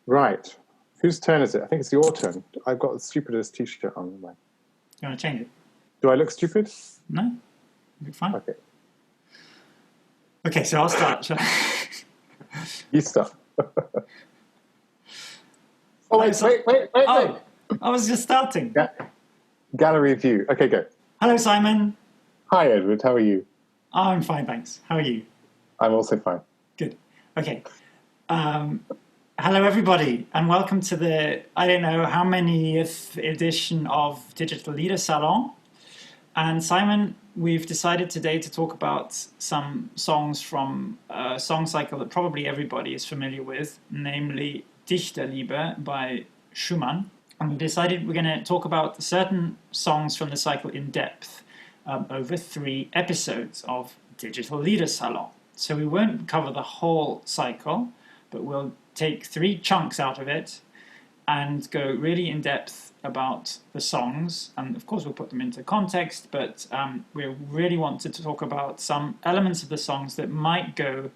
Right. Whose turn is it? I think it's your turn. I've got the stupidest t-shirt on. You want to change it? Do I look stupid? No, you look fine. Okay. Okay, so I'll start. You start. Wait. Wait. I was just starting. Gallery view. Okay, go. Hello, Simon. Hi, Edward. How are you? I'm fine, thanks. How are you? I'm also fine. Good. Okay. Hello, everybody, and welcome to the, I don't know how manyth edition of Digital Leader Salon. And Simon, we've decided today to talk about some songs from a song cycle that probably everybody is familiar with, namely Dichterliebe by Schumann. And we decided we're going to talk about certain songs from the cycle in depth over 3 episodes of Digital Leader Salon. So we won't cover the whole cycle, but we'll take 3 chunks out of it and go really in depth about the songs. And of course we'll put them into context, but we really want to talk about some elements of the songs that might go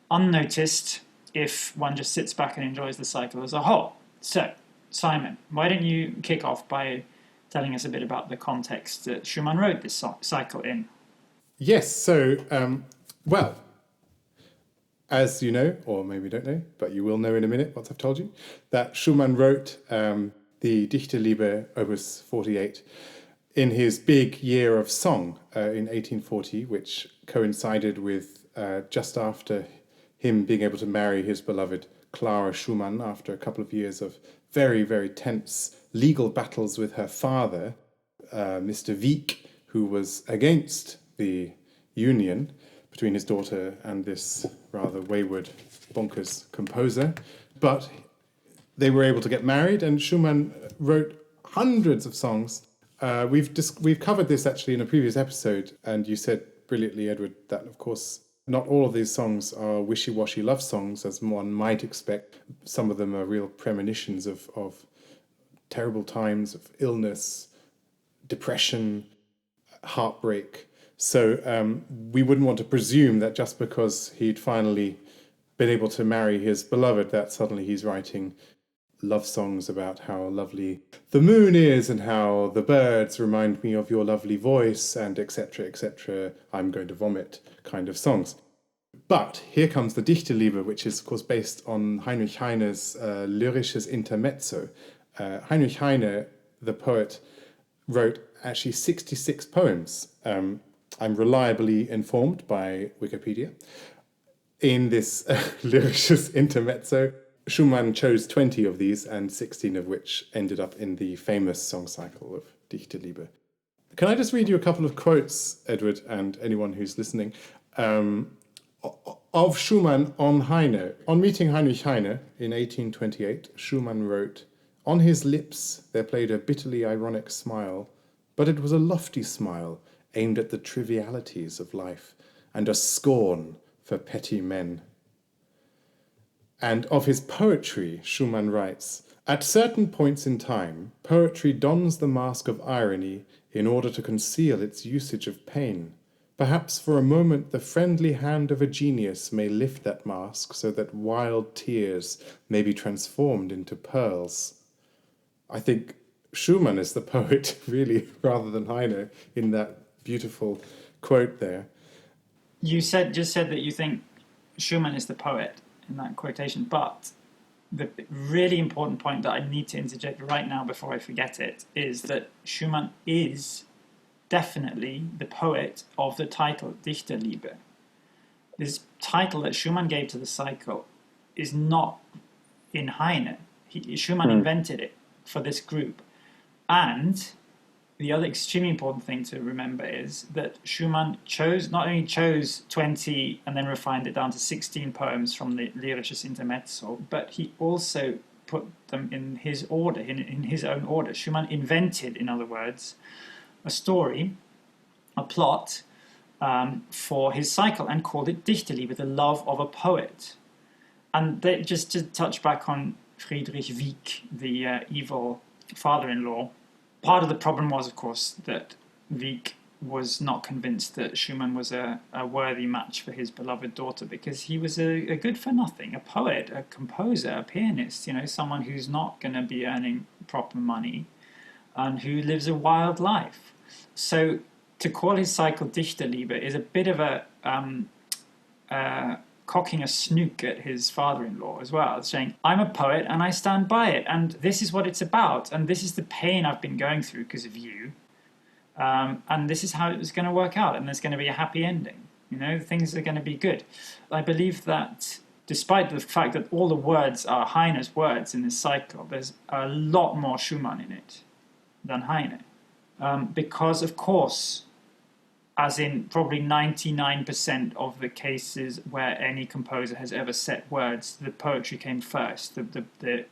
unnoticed if one just sits back and enjoys the cycle as a whole. So, Simon, why don't you kick off by telling us a bit about the context that Schumann wrote this cycle in? Yes, so, well, as you know, or maybe don't know, but you will know in a minute once I've told you, that Schumann wrote the Dichterliebe, opus 48, in his big year of song in 1840, which coincided with just after him being able to marry his beloved Clara Schumann after a couple of years of very, very tense legal battles with her father, Mr. Wieck, who was against the union between his daughter and this rather wayward, bonkers composer. But they were able to get married, and Schumann wrote hundreds of songs. We've covered this actually in a previous episode, and you said brilliantly, Edward, that of course not all of these songs are wishy-washy love songs, as one might expect. Some of them are real premonitions of terrible times, of illness, depression, heartbreak. So we wouldn't want to presume that just because he'd finally been able to marry his beloved, that suddenly he's writing love songs about how lovely the moon is and how the birds remind me of your lovely voice and etc., I'm going to vomit kind of songs. But here comes the Dichterliebe, which is of course based on Heinrich Heine's Lyrisches Intermezzo. Heinrich Heine, the poet, wrote actually 66 poems. I'm reliably informed by Wikipedia. In this Lyrisches Intermezzo, Schumann chose 20 of these, and 16 of which ended up in the famous song cycle of Dichterliebe. Can I just read you a couple of quotes, Edward, and anyone who's listening, of Schumann on Heine? On meeting Heinrich Heine in 1828, Schumann wrote, "On his lips there played a bitterly ironic smile, but it was a lofty smile, aimed at the trivialities of life, and a scorn for petty men." And of his poetry, Schumann writes, "At certain points in time, poetry dons the mask of irony in order to conceal its usage of pain. Perhaps for a moment the friendly hand of a genius may lift that mask so that wild tears may be transformed into pearls." I think Schumann is the poet, really, rather than Heine, in that beautiful quote there. You just said that you think Schumann is the poet in that quotation, but the really important point that I need to interject right now before I forget it is that Schumann is definitely the poet of the title Dichterliebe. This title that Schumann gave to the cycle is not in Heine. Schumann invented it for this group. And the other extremely important thing to remember is that Schumann not only chose 20 and then refined it down to 16 poems from the Lyrisches Intermezzo, but he also put them in his order, in his own order. Schumann invented, in other words, a story, a plot for his cycle and called it Dichterliebe, the love of a poet. And just to touch back on Friedrich Wieck, the evil father-in-law, part of the problem was, of course, that Wieck was not convinced that Schumann was a worthy match for his beloved daughter, because he was a good-for-nothing, a poet, a composer, a pianist, someone who's not going to be earning proper money and who lives a wild life. So to call his cycle Dichterliebe is a bit of a cocking a snook at his father-in-law as well, saying, I'm a poet and I stand by it, and this is what it's about, and this is the pain I've been going through because of you, and this is how it was going to work out, and there's going to be a happy ending. Things are going to be good. I believe that despite the fact that all the words are Heine's words in this cycle, there's a lot more Schumann in it than Heine. Because, of course, as in probably 99% of the cases where any composer has ever set words, the poetry came first. The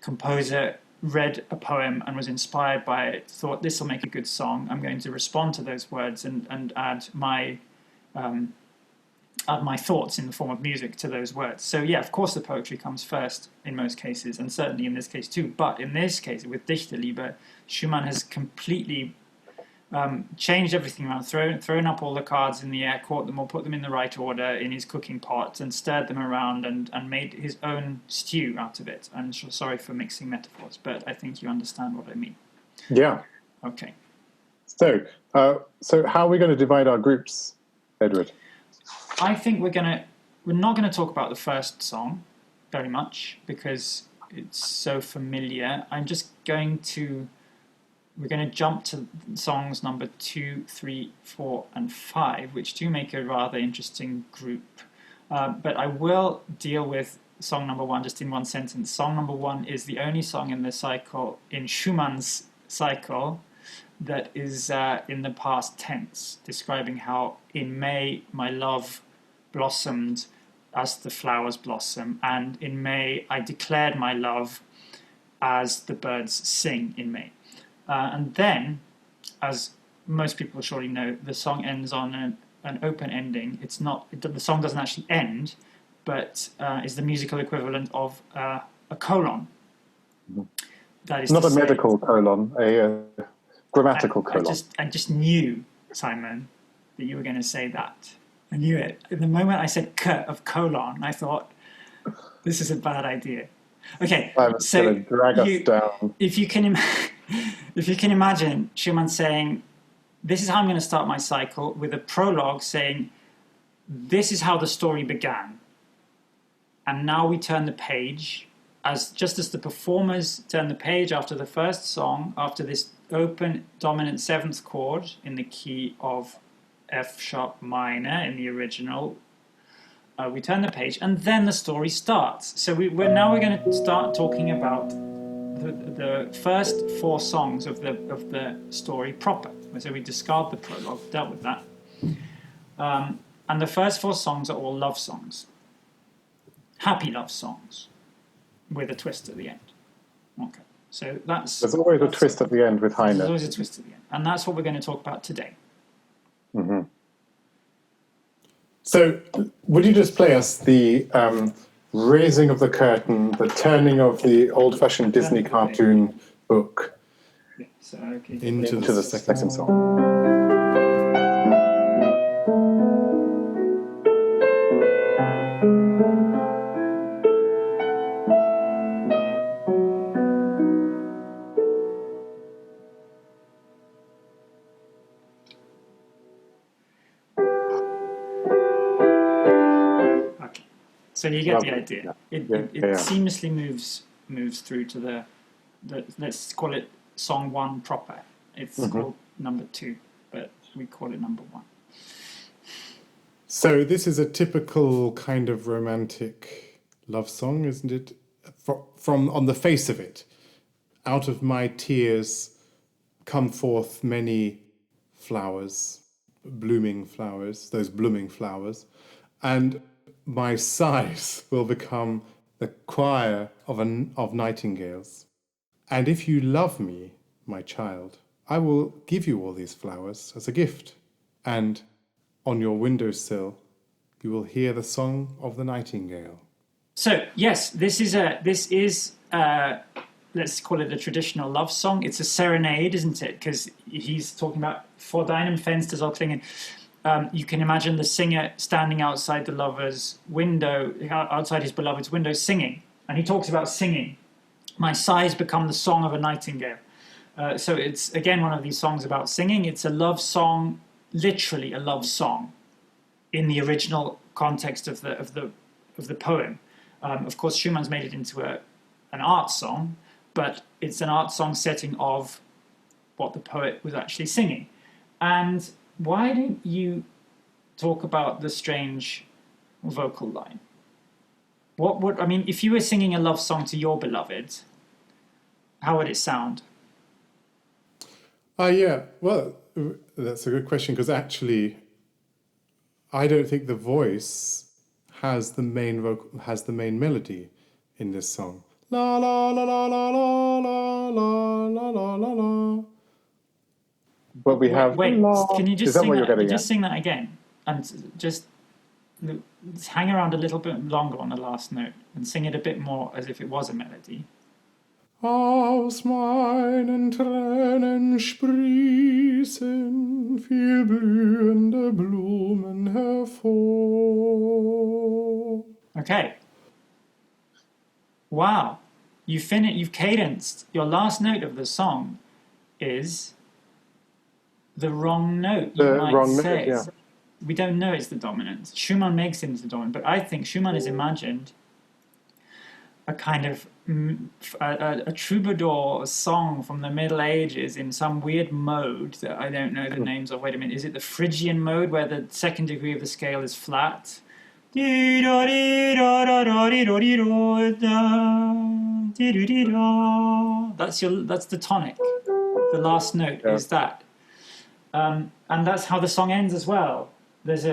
composer read a poem and was inspired by it, thought, this will make a good song, I'm going to respond to those words and add my thoughts in the form of music to those words. So yeah, of course the poetry comes first in most cases, and certainly in this case too. But in this case, with Dichterliebe, Schumann has completely changed everything around, thrown up all the cards in the air, caught them all, put them in the right order in his cooking pot, and stirred them around and made his own stew out of it. I'm sorry for mixing metaphors, but I think you understand what I mean. Yeah. Okay. So how are we going to divide our groups, Edward? I think we're not going to talk about the first song very much because it's so familiar. We're going to jump to songs number 2, 3, 4, and 5, which do make a rather interesting group. But I will deal with song number 1 just in one sentence. Song number 1 is the only song in the cycle, in Schumann's cycle, that is in the past tense, describing how in May my love blossomed as the flowers blossom, and in May I declared my love as the birds sing in May. And then, as most people surely know, the song ends on an open ending. The song doesn't actually end, but is the musical equivalent of a colon. That is not a medical colon, a grammatical colon. I just knew, Simon, that you were going to say that. I knew it. The moment I said "k" of colon, I thought, this is a bad idea. Okay, so drag us down. If you can imagine Schumann saying, this is how I'm going to start my cycle, with a prologue saying, this is how the story began. And now we turn the page, just as the performers turn the page after the first song, after this open dominant 7th chord in the key of F sharp minor in the original, we turn the page, and then the story starts. So we're going to start talking about the first 4 songs of the story proper. So we discard the prologue, dealt with that. And the first 4 songs are all love songs. Happy love songs with a twist at the end. Okay. So there's always a twist at the end with Heine. There's always a twist at the end. And that's what we're going to talk about today. Mm-hmm. So, would you just play us the raising of the curtain, the turning of the old-fashioned Disney cartoon book into the second song? So you get the idea. It seamlessly moves through to the let's call it song 1 proper. It's called number 2, but we call it number 1. So this is a typical kind of romantic love song, isn't it? From on the face of it, out of my tears come forth many flowers, blooming flowers, those blooming flowers, and my sighs will become the choir of nightingales. And if you love me, my child, I will give you all these flowers as a gift. And on your windowsill, you will hear the song of the nightingale. So yes, this is let's call it a traditional love song. It's a serenade, isn't it? Because he's talking about vor deinem Fenster soll klingen. You can imagine the singer standing outside the lover's window, outside his beloved's window, singing. And he talks about singing. My sighs become the song of a nightingale. So it's, again, one of these songs about singing. It's a love song, literally a love song, in the original context of the poem. Of course, Schumann's made it into an art song, but it's an art song setting of what the poet was actually singing. And why don't you talk about the strange vocal line? What would, I mean, if you were singing a love song to your beloved, how would it sound? Yeah, well, that's a good question, because actually, I don't think the voice has the main melody in this song. La la la la la la la la la la la. But we have. Wait, can you just Is that sing what you're that? getting Just at? sing that again, and just hang around a little bit longer on the last note and sing it a bit more as if it was a melody. Aus meinen Tränen sprießen viel blühende Blumen hervor. Okay. Wow, you've cadenced. Your last note of the song is the wrong note. You The might wrong say. note, yeah. We don't know it's the dominant. Schumann makes it into the dominant, but I think Schumann has imagined a kind of a troubadour song from the Middle Ages in some weird mode that I don't know the names of. Wait a minute, is it the Phrygian mode where the second degree of the scale is flat? That's the tonic. The last note is that, and that's how the song ends as well. There's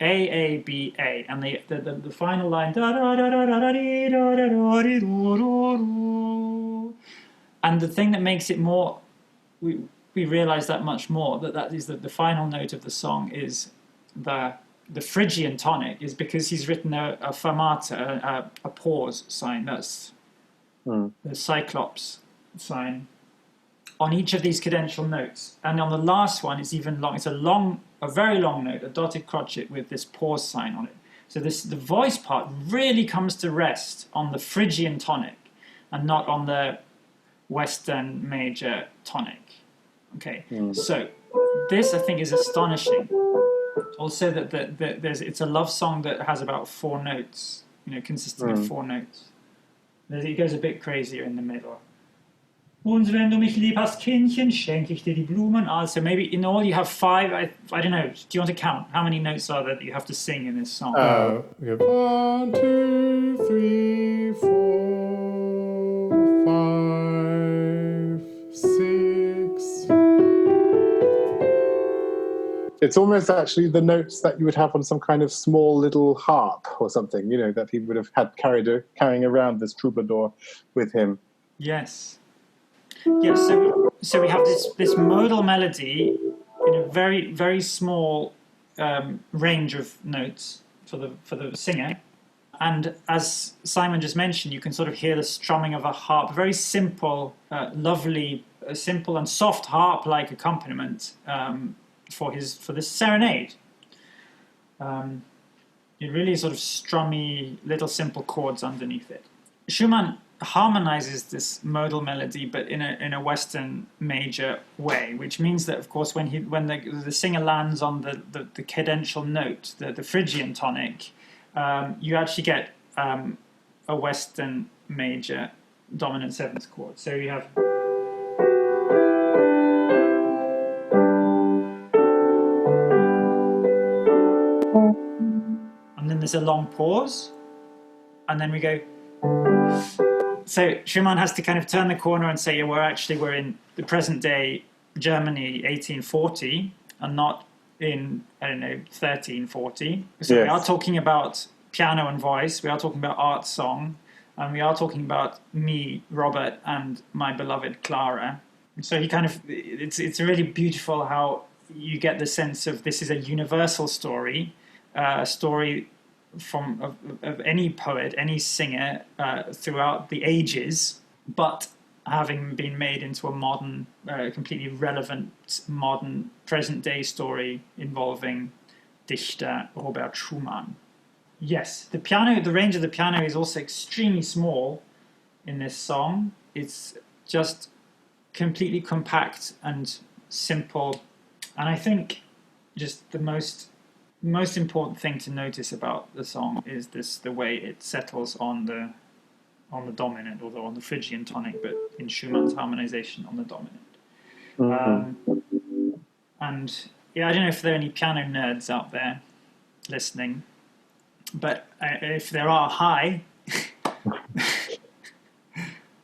A B A, and the final line. And the thing that makes it more, we realize that much more, that is that the final note of the song is the Phrygian tonic, is because he's written a fermata, a pause sign. That's the Cyclops sign on each of these cadential notes. And on the last one, it's even long. It's a very long note, a dotted crotchet with this pause sign on it. So the voice part really comes to rest on the Phrygian tonic and not on the Western major tonic. Okay, so this I think is astonishing. Also that it's a love song that has about 4 notes, consisting of 4 notes. It goes a bit crazier in the middle. Und wenn du mich lieb hast, Kindchen, schenke ich dir die Blumen. So maybe in all you have 5, I don't know, do you want to count? How many notes are there that you have to sing in this song? We have 1, 2, 3, 4, 5, 6. It's almost actually the notes that you would have on some kind of small little harp or something, that he would have had carrying around this troubadour with him. Yes. Yes, so we have this modal melody in a very, very small range of notes for the singer. And as Simon just mentioned, you can sort of hear the strumming of a harp, very simple, lovely, simple and soft harp-like accompaniment for this serenade. It really sort of strummy, little simple chords underneath it. Schumann harmonizes this modal melody, but in a Western major way, which means that, of course, when the singer lands on the cadential note, the Phrygian tonic, you actually get a Western major dominant 7th chord. So you have. And then there's a long pause, and then we go. So Schumann has to kind of turn the corner and say, we're in the present day Germany 1840 and not in, 1340. So yes. We are talking about piano and voice, we are talking about art song, and we are talking about me, Robert, and my beloved Clara. So he kind of, it's really beautiful how you get the sense of this is a universal story, a story of any poet, any singer throughout the ages, but having been made into a modern, completely relevant, modern, present-day story involving Dichter Robert Schumann. Yes, the range of the piano is also extremely small in this song. It's just completely compact and simple. And I think just the most important thing to notice about the song is the way it settles on the dominant, although on the Phrygian tonic, but in Schumann's harmonization on the dominant. And yeah, I don't know if there are any piano nerds out there listening, but if there are, hi.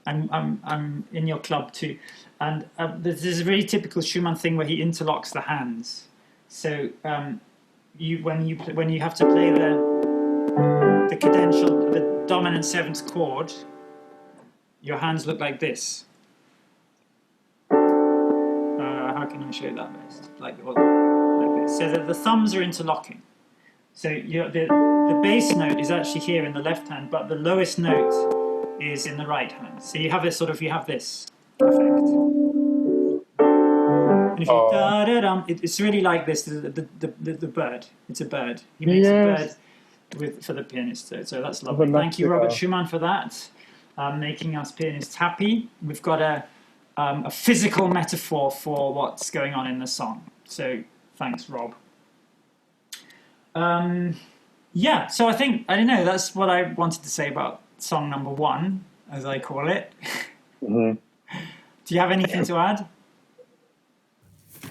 I'm in your club too. And this is a really typical Schumann thing where he interlocks the hands. So when you have to play the cadential, the dominant seventh chord, your hands look like this. How can I show that best? Like this. So the thumbs are interlocking. So the bass note is actually here in the left hand, but the lowest note is in the right hand. So you have this effect. And if you da-da-dum, it's really like this. The bird. It's a bird. He makes a bird for the pianist. So that's lovely. Thank you, Robert Schumann, for that. Making us pianists happy. We've got a physical metaphor for what's going on in the song. So thanks, Rob. Yeah, so I don't know, that's what I wanted to say about song number 1, as I call it. Do you have anything to add?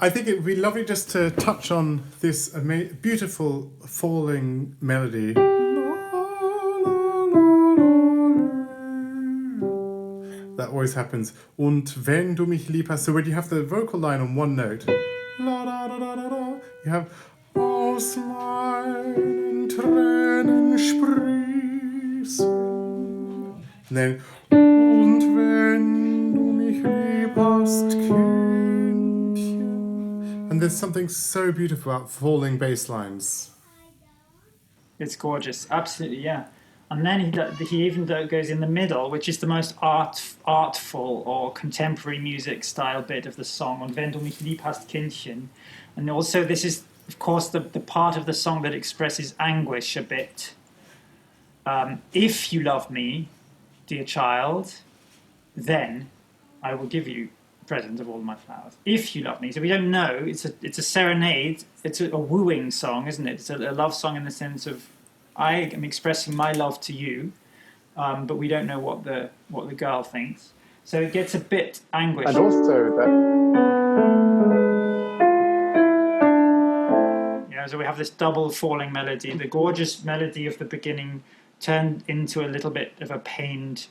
I think it would be lovely just to touch on this beautiful falling melody. That always happens. Und wenn du mich lieb hast. So when you have the vocal line on one note, you have aus meinen Tränen sprießen. And then und wenn du mich lieb hast, Kindchen. And there's something so beautiful about falling bass lines. It's gorgeous, absolutely, yeah. And then he even goes in the middle, which is the most artful or contemporary music style bit of the song, Und wenn du mich lieb hast, Kindchen. And also this is, of course, the part of the song that expresses anguish a bit. If you love me, dear child, then I will give you a present of all my flowers. If you love me. So we don't know. It's a serenade. It's a wooing song, isn't it? It's a love song in the sense of I am expressing my love to you, but we don't know what the girl thinks. So it gets a bit anguished. And also that... So we have this double falling melody, the gorgeous melody of the beginning turned into a little bit of a pained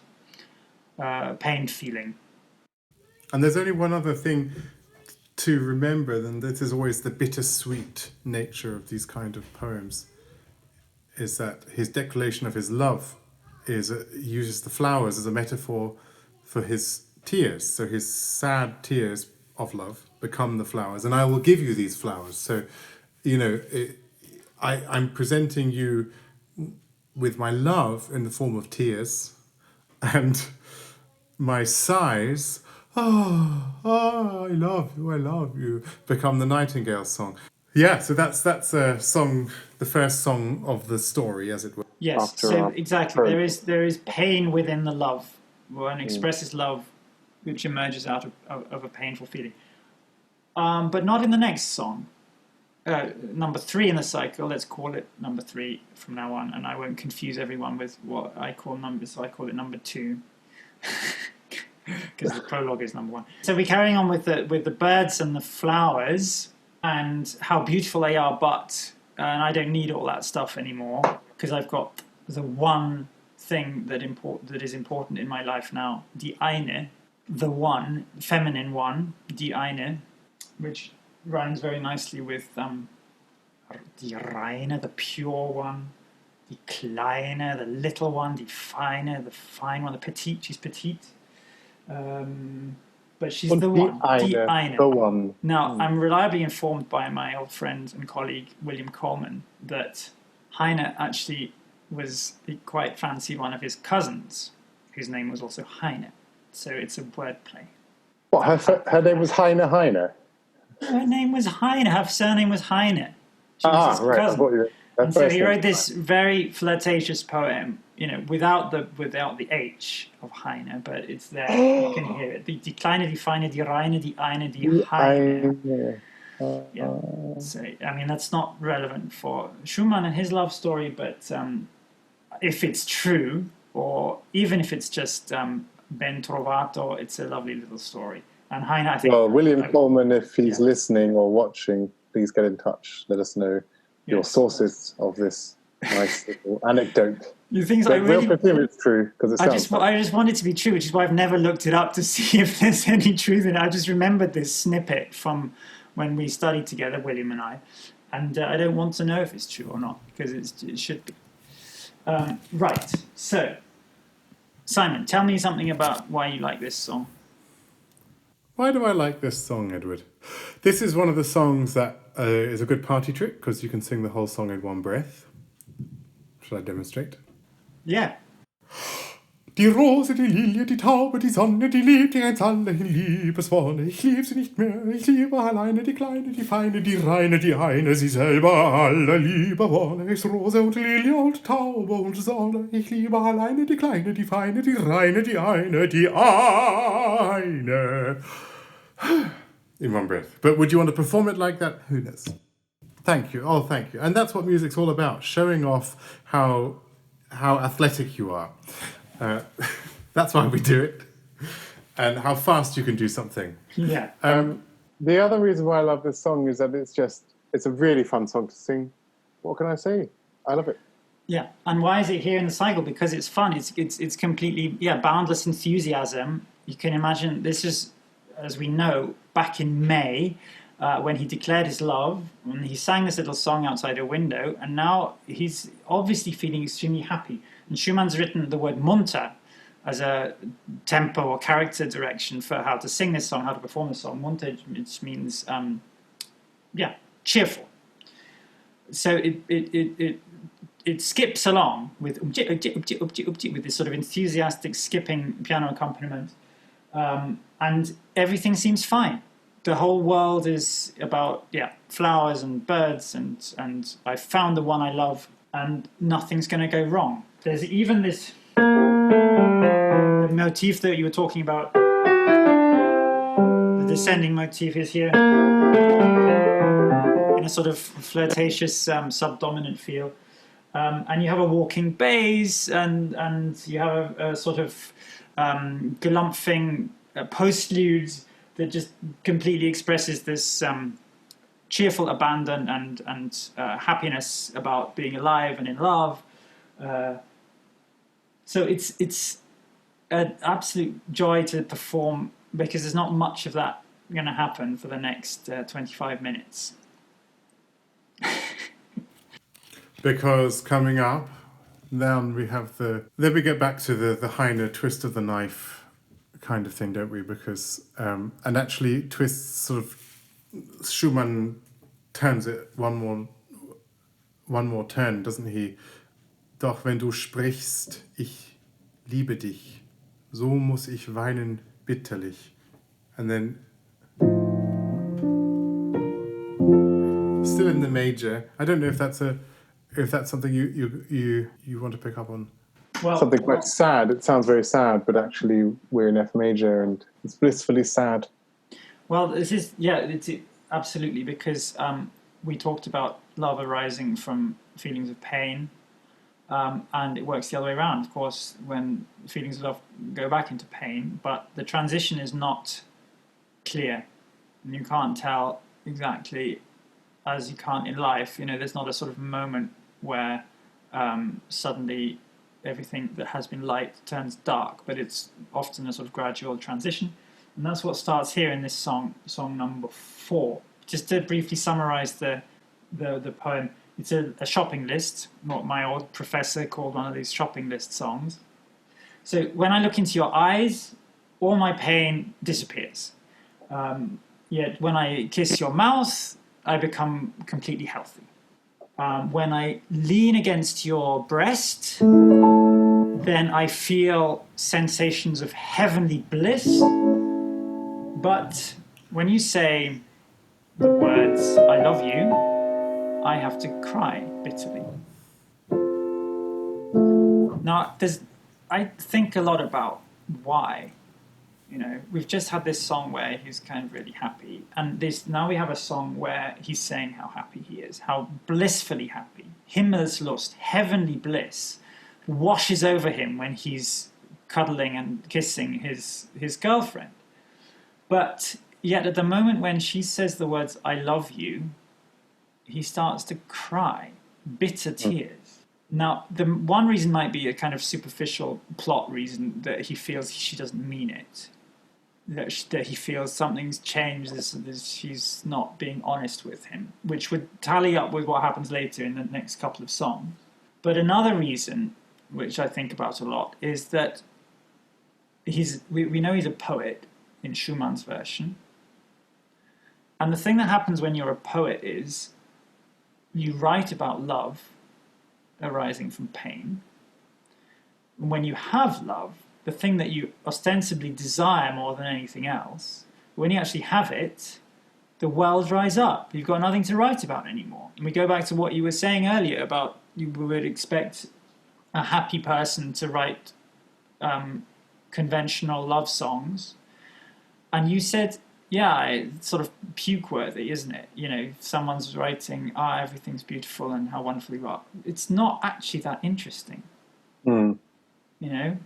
feeling. And there's only one other thing to remember, and this is always the bittersweet nature of these kind of poems, is that his declaration of his love uses the flowers as a metaphor for his tears. So his sad tears of love become the flowers, and I will give you these flowers. So, I'm presenting you with my love in the form of tears, and my sighs, I love you, become the Nightingale song. Yeah, so that's a song, the first song of the story, as it were. Yes, so exactly. There is pain within the love. One expresses love, which emerges out of a painful feeling. But not in the next song. Number 3 in the cycle, let's call it number 3 from now on, and I won't confuse everyone with what I call numbers, so I call it number 2. Because the prologue is number 1. So we're carrying on with the birds and the flowers, and how beautiful they are, but and I don't need all that stuff anymore, because I've got the one thing that is important in my life now, die eine, the one, feminine one, die eine, which rhymes very nicely with die reine, the pure one, die kleine, the little one, die feine, the fine one, the petite, she's petite. But she's the one. Die eine. The one. Now, I'm reliably informed by my old friend and colleague William Coleman that Heine actually quite fancied one of his cousins, whose name was also Heine. So it's a wordplay. What, her name was Heine? Her name was Heine. Her surname was Heine. She was his Right. cousin. And so he wrote this very flirtatious poem, without the H of Heine, but it's there. You can hear it. Die kleine, die feine, die reine, die eine, die Heine. Yeah. So, that's not relevant for Schumann and his love story, but if it's true, or even if it's just ben trovato, it's a lovely little story. And Heine, I think... Well, William Coleman, if he's listening or watching, please get in touch. Let us know your sources of this nice little anecdote. You think we'll presume it's true, because it sounds I just want it to be true, which is why I've never looked it up to see if there's any truth in it. I just remembered this snippet from when we studied together, William and I, and I don't want to know if it's true or not, because it should be. Right, so, Simon, tell me something about why you like this song. Why do I like this song, Edward? This is one of the songs that is a good party trick, because you can sing the whole song in one breath. Shall I demonstrate? Yeah. Die Rose, die Lilie, die Taube, die Sonne, die liebt die ganz alle in Liebeswonne. Ich lieb sie nicht mehr, ich liebe alleine die Kleine, die Feine, die Reine, die Eine, sie selber alle Liebe wolle. Ich Rose und Lilie und Taube und Sonne. Ich liebe alleine die Kleine, die Feine, die Reine, die Eine, die Eine. In one breath. But would you want to perform it like that? Who knows? Thank you. Oh, thank you. And that's what music's all about, showing off how athletic you are. That's why we do it. And how fast you can do something. Yeah. The other reason why I love this song is that it's a really fun song to sing. What can I say? I love it. Yeah. And why is it here in the cycle? Because it's fun. It's completely, boundless enthusiasm. You can imagine this is, as we know, back in May, when he declared his love, when he sang this little song outside a window, and now he's obviously feeling extremely happy. And Schumann's written the word munter as a tempo or character direction for how to sing this song, how to perform the song. Munter, which means, cheerful. So it skips along with this sort of enthusiastic skipping piano accompaniment, and everything seems fine. The whole world is about flowers and birds, and I found the one I love, and nothing's going to go wrong. There's even this the motif that you were talking about. The descending motif is here in a sort of flirtatious subdominant feel, and you have a walking bass, and you have a sort of gelumpfing postlude that just completely expresses this cheerful abandon and happiness about being alive and in love. So it's an absolute joy to perform, because there's not much of that going to happen for the next 25 minutes. Because coming up, then we get back to the Heine twist of the knife kind of thing, don't we? Because and actually twists sort of, Schumann turns it one more turn, doesn't he? Doch wenn du sprichst, ich liebe dich, so muss ich weinen bitterlich. And then still in the major. I don't know if that's something you want to pick up on. Well, something quite sad. It sounds very sad, but actually we're in F major and it's blissfully sad. Well, this is it's absolutely, because we talked about love arising from feelings of pain. And it works the other way around, of course, when feelings of love go back into pain, but the transition is not clear. And you can't tell exactly, as you can't in life. There's not a sort of moment where suddenly everything that has been light turns dark, but it's often a sort of gradual transition. And that's what starts here in this song number 4. Just to briefly summarize the poem. It's a shopping list. My old professor called one of these shopping list songs. So when I look into your eyes, all my pain disappears. Yet when I kiss your mouth, I become completely healthy. When I lean against your breast, then I feel sensations of heavenly bliss. But when you say the words, I love you, I have to cry bitterly. Now, I think a lot about why. You know, we've just had this song where he's kind of really happy, and now we have a song where he's saying how happy he is, how blissfully happy. Himmelslust, heavenly bliss, washes over him when he's cuddling and kissing his girlfriend. But yet at the moment when she says the words, I love you, he starts to cry, bitter tears. Now, the one reason might be a kind of superficial plot reason, that he feels she doesn't mean it. That he feels something's changed, she's not being honest with him, which would tally up with what happens later in the next couple of songs. But another reason, which I think about a lot, is that we know he's a poet in Schumann's version. And the thing that happens when you're a poet is you write about love arising from pain. And when you have love, the thing that you ostensibly desire more than anything else, when you actually have it, the well dries up. You've got nothing to write about anymore. And we go back to what you were saying earlier about you would expect a happy person to write conventional love songs. And you said, yeah, it's sort of puke-worthy, isn't it? You know, if someone's writing, everything's beautiful and how wonderfully you are. It's not actually that interesting. You know?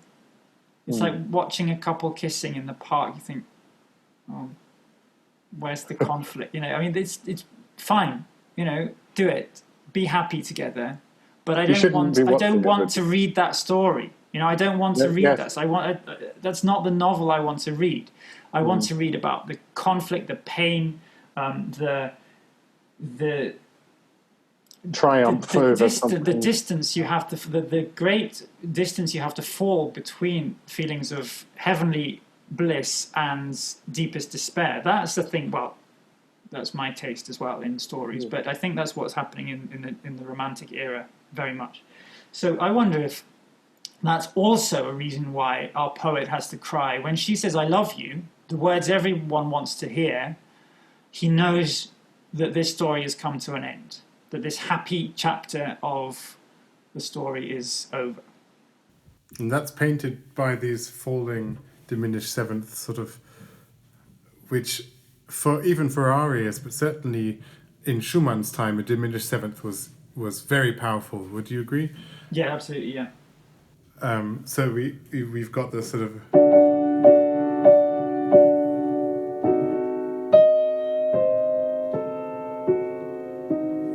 It's like watching a couple kissing in the park. You think, oh, where's the conflict? You know, I mean, it's fine. You know, do it. Be happy together. But I don't want to read that story. You know, I don't want to read that. So that's not the novel I want to read. I want to read about the conflict, the pain, the triumph over something. The distance you have to, the great distance you have to fall between feelings of heavenly bliss and deepest despair. That's the thing. Well, that's my taste as well in stories, but I think that's what's happening in the Romantic era very much. So I wonder if that's also a reason why our poet has to cry. When she says, I love you, the words everyone wants to hear, he knows that this story has come to an end, that this happy chapter of the story is over. And that's painted by these falling diminished sevenths, sort of, which even for our ears, but certainly in Schumann's time, a diminished seventh was very powerful. Would you agree? Yeah, absolutely, yeah. So we've got this sort of...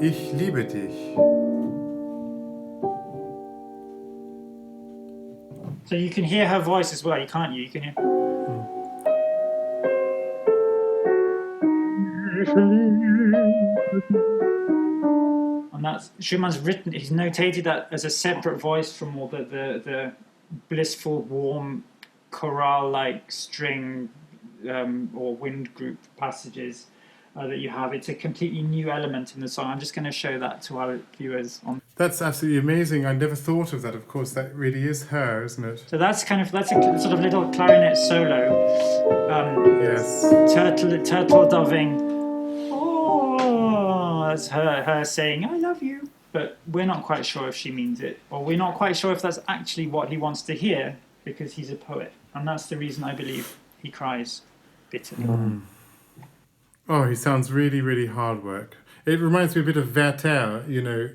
Ich liebe dich. So you can hear her voice as well, can't you? You can hear... And that's Schumann's written. He's notated that as a separate voice from all the blissful, warm, chorale-like string or wind group passages that you have. It's a completely new element in the song. I'm just going to show that to our viewers. That's absolutely amazing. I never thought of that. Of course, that really is her, isn't it? So that's a sort of little clarinet solo. Yes. Turtle doving. Oh, that's her saying, I love you. But we're not quite sure if she means it, or we're not quite sure if that's actually what he wants to hear, because he's a poet. And that's the reason I believe he cries bitterly. Oh, he sounds really, really hard work. It reminds me a bit of Werther, you know.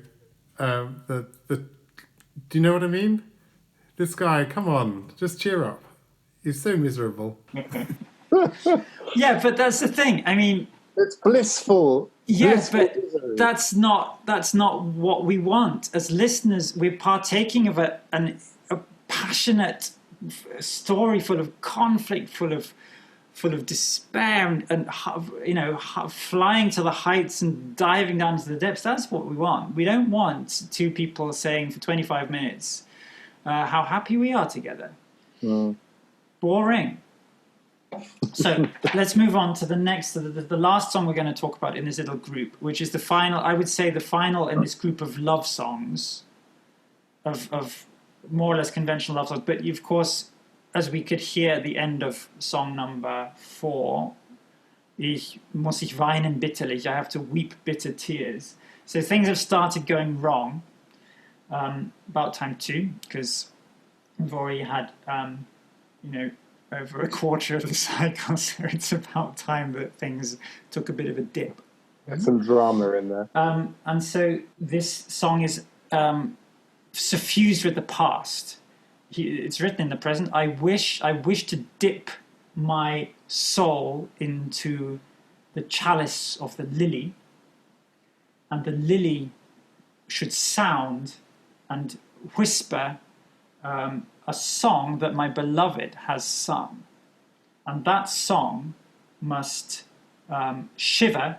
Do you know what I mean? This guy, come on, just cheer up. He's so miserable. Yeah, but that's the thing. I mean, it's blissful. Yes, but that's not what we want as listeners. We're partaking of a passionate story full of conflict, full of despair, and flying to the heights and diving down to the depths. That's what we want. We don't want two people saying for 25 minutes how happy we are together. Boring. So let's move on to the next, the last song we're going to talk about in this little group, which is the final, I would say the final in this group of love songs, of more or less conventional love songs. But of course, as we could hear at the end of song number 4, muss ich weinen bitterlich, I have to weep bitter tears. So things have started going wrong. About time too, because we've already had, over a quarter of the cycle, so it's about time that things took a bit of a dip. There's some drama in there. And so this song is suffused with the past. It's written in the present. I wish to dip my soul into the chalice of the lily, and the lily should sound and whisper a song that my beloved has sung. And that song must shiver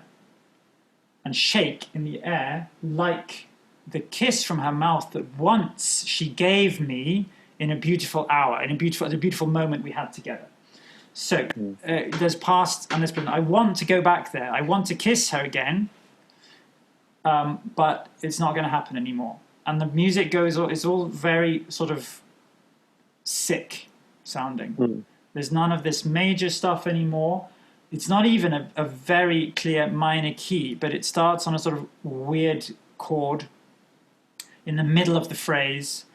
and shake in the air like the kiss from her mouth that once she gave me in a beautiful hour, in a beautiful moment we had together. So there's past and there's present. I want to go back there. I want to kiss her again, but it's not going to happen anymore. And the music it's all very sort of sick sounding. There's none of this major stuff anymore. It's not even a very clear minor key, but it starts on a sort of weird chord in the middle of the phrase.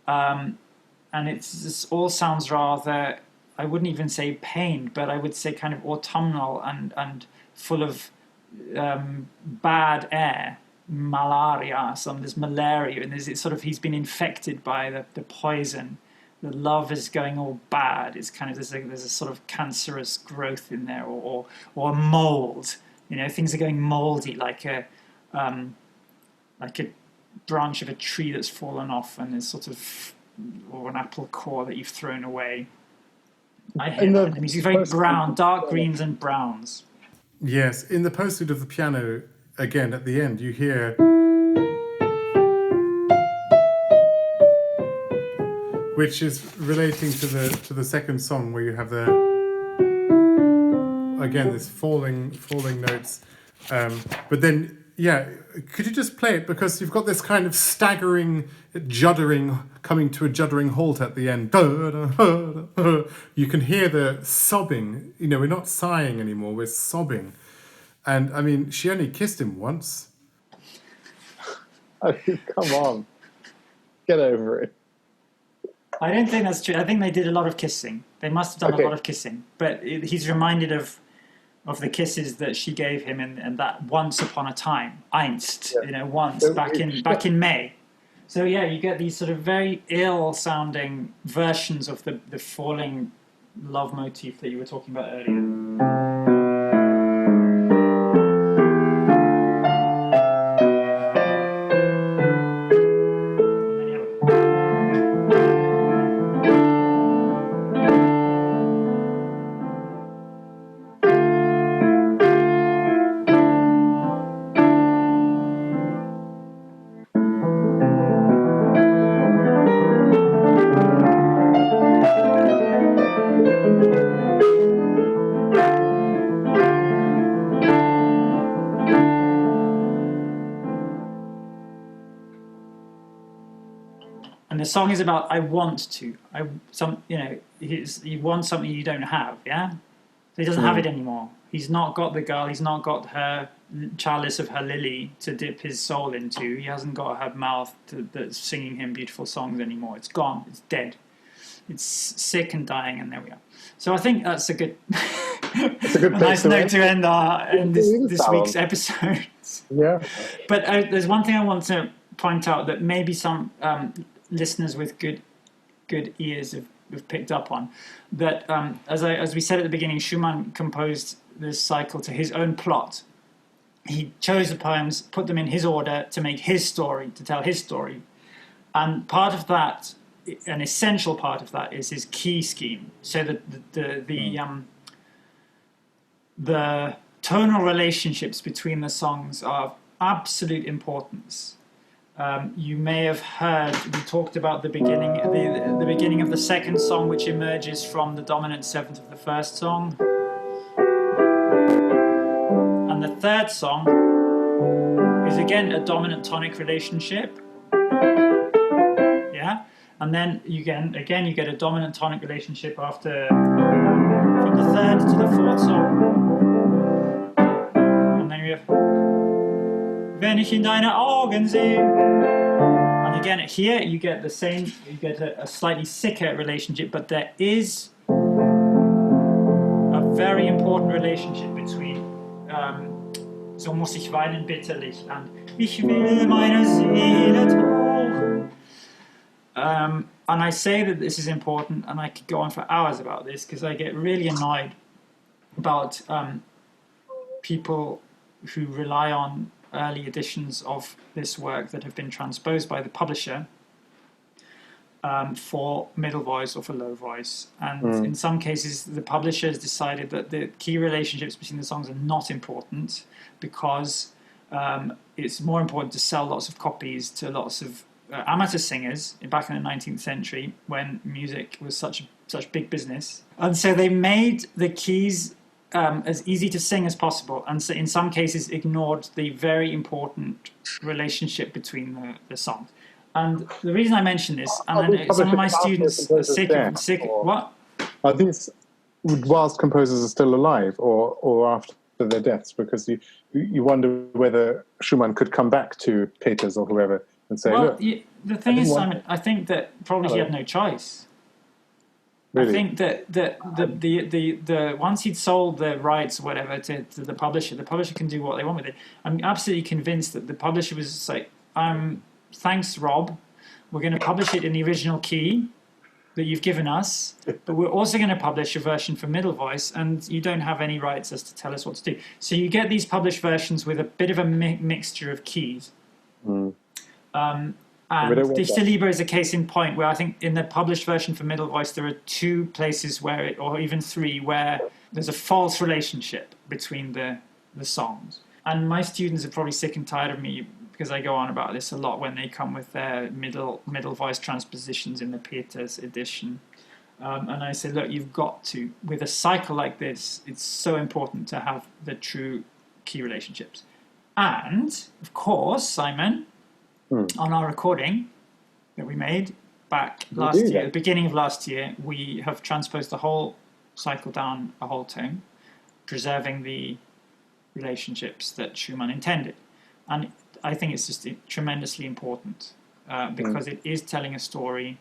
And this all sounds rather, I wouldn't even say pained, but I would say kind of autumnal and full of bad air. Malaria, there's malaria, and it's sort of he's been infected by the poison. The love is going all bad. It's kind of there's a sort of cancerous growth in there, or mold. Things are going moldy, like a branch of a tree that's fallen off, and is sort of, or an apple core that you've thrown away. I hate that. The music's very brown, dark greens and browns. Yes, in the postlude of the piano. Again, at the end, you hear which is relating to the second song, where you have this falling notes. But then, could you just play it, because you've got this kind of staggering, juddering, coming to a juddering halt at the end. You can hear the sobbing. We're not sighing anymore; we're sobbing. And, I mean, she only kissed him once. Come on. Get over it. I don't think that's true. I think they did a lot of kissing. They must have done a lot of kissing. But he's reminded of the kisses that she gave him and that once upon a time. Einst, once, back in May. So, you get these sort of very ill-sounding versions of the falling love motif that you were talking about earlier. And the song is about I want to. He wants something you don't have, yeah? So he doesn't have it anymore. He's not got the girl, he's not got her chalice of her lily to dip his soul into. He hasn't got her mouth that's singing him beautiful songs anymore. It's gone, it's dead. It's sick and dying, and there we are. So I think that's a good, nice note to end this week's episodes. Yeah. But there's one thing I want to point out that maybe some listeners with good ears have picked up on, that as we said at the beginning, Schumann composed this cycle to his own plot. He chose the poems, put them in his order to make his story, to tell his story, and part of that, an essential part of that, is his key scheme. So the tonal relationships between the songs are of absolute importance. You may have heard, we talked about the beginning of the second song, which emerges from the dominant seventh of the first song. And the third song is again a dominant tonic relationship. Yeah? And then you get a dominant tonic relationship after from the third to the fourth song. And then you have Wenn ich in deine Augen sehe. And again, here you get the same, you get a slightly sicker relationship, but there is a very important relationship between So muss ich weinen bitterlich and Ich will meine Seele tauchen. And I say that this is important, and I could go on for hours about this because I get really annoyed about people who rely on early editions of this work that have been transposed by the publisher for middle voice or for low voice. And in some cases, the publisher has decided that the key relationships between the songs are not important because it's more important to sell lots of copies to lots of amateur singers back in the 19th century when music was such big business. And so they made the keys as easy to sing as possible, and so in some cases ignored the very important relationship between the songs. And the reason I mention this, and some of my students are sick. What? Are these whilst composers are still alive, or after their deaths? Because you wonder whether Schumann could come back to Peters or whoever and say, well, look. The thing is, Simon, I think that probably he had no choice. Really? I think that the once he'd sold the rights or whatever to the publisher can do what they want with it. I'm absolutely convinced that the publisher was just like, thanks, Rob. We're going to publish it in the original key that you've given us, but we're also going to publish a version for middle voice, and you don't have any rights as to tell us what to do. So you get these published versions with a bit of a mixture of keys. And Dichterliebe is a case in point where I think in the published version for middle voice there are 2 places where or even 3 where there's a false relationship between the songs. And my students are probably sick and tired of me because I go on about this a lot when they come with their middle voice transpositions in the Peters edition. And I say, look, you've got to, with a cycle like this, it's so important to have the true key relationships. And, of course, Simon, on our recording that we made back last year, at the beginning of last year, we have transposed the whole cycle down a whole tone, preserving the relationships that Schumann intended. And I think it's just tremendously important because it is telling a story,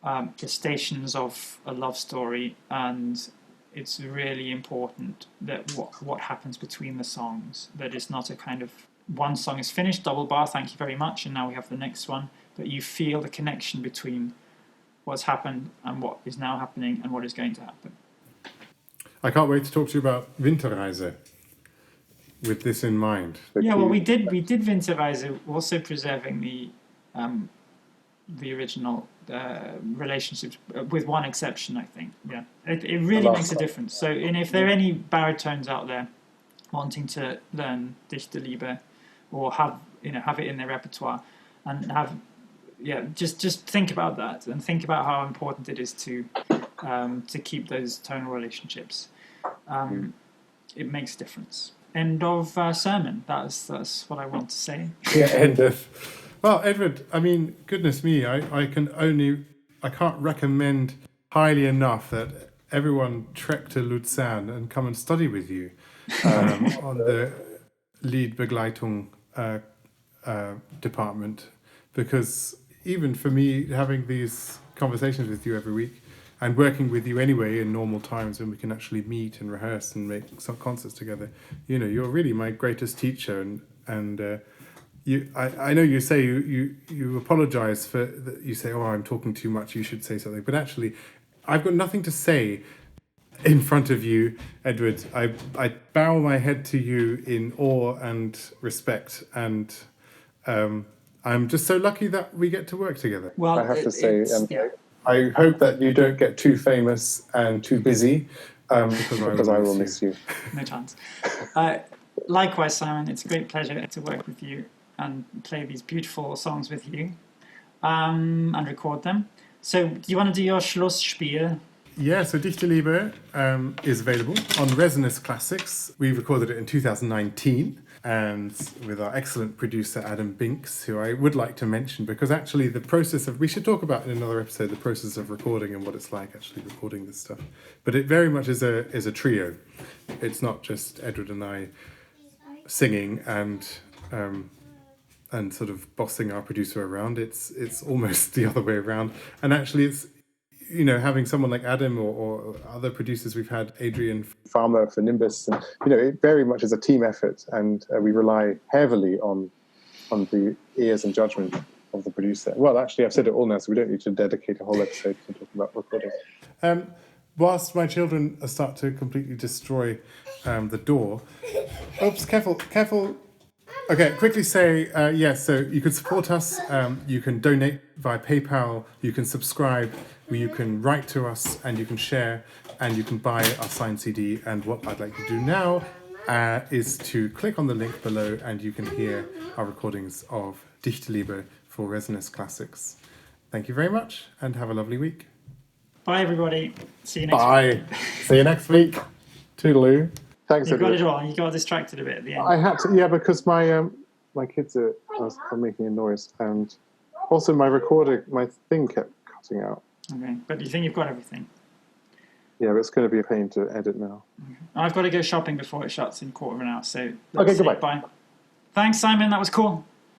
the stations of a love story, and it's really important that what happens between the songs, that it's not a kind of one song is finished, double bar, thank you very much, and now we have the next one, but you feel the connection between what's happened and what is now happening and what is going to happen. I can't wait to talk to you about Winterreise with this in mind. Yeah, well, we did Winterreise, also preserving the original relationships, with one exception, I think. Yeah, it really makes a difference. So, and if there are any baritones out there wanting to learn Dichterliebe or have it in their repertoire, and just think about that and think about how important it is to keep those tonal relationships. It makes a difference. End of sermon. That's what I want to say. Yeah, end of. Well, Edward, I mean, goodness me, I can't recommend highly enough that everyone trek to Luzern and come and study with you on the Liedbegleitung department, because even for me, having these conversations with you every week and working with you anyway in normal times when we can actually meet and rehearse and make some concerts together, you're really my greatest teacher, and I know you say you apologize for that. You say, I'm talking too much, you should say something, but actually I've got nothing to say in front of you, Edward. I bow my head to you in awe and respect, and I'm just so lucky that we get to work together. Well, I have to say, I hope that you don't get too famous and too busy, because I will miss you. No chance. Likewise, Simon, it's a great pleasure to work with you and play these beautiful songs with you and record them. So, do you want to do your Schlussspiel? Yeah, so Dichterliebe is available on Resonance Classics. We recorded it in 2019, and with our excellent producer Adam Binks, who I would like to mention, because actually the process of, we should talk about in another episode the process of recording and what it's like actually recording this stuff. But it very much is a trio. It's not just Edward and I singing and sort of bossing our producer around. It's almost the other way around. And actually it's, you know, having someone like Adam or other producers we've had, Adrian Farmer for Nimbus, and it very much is a team effort, and we rely heavily on the ears and judgment of the producer. Well, actually, I've said it all now, so we don't need to dedicate a whole episode to talking about recording. Whilst my children start to completely destroy the door. Oops, careful. Okay, quickly say, yes, so you can support us, you can donate via PayPal, you can subscribe, you can write to us, and you can share, and you can buy our signed CD. And what I'd like to do now is to click on the link below, and you can hear our recordings of Dichterliebe for Resonance Classics. Thank you very much, and have a lovely week. Bye, everybody. See you next week. Bye. See you next week. Toodaloo. Thanks, You got everyone. it all. You got distracted a bit at the end. I had to, yeah, because my kids are making a noise, and also my thing kept cutting out. Okay, but you think you've got everything? Yeah, but it's going to be a pain to edit now. Okay. I've got to go shopping before it shuts in a quarter of an hour, so Okay, goodbye. Bye. Thanks, Simon. That was cool.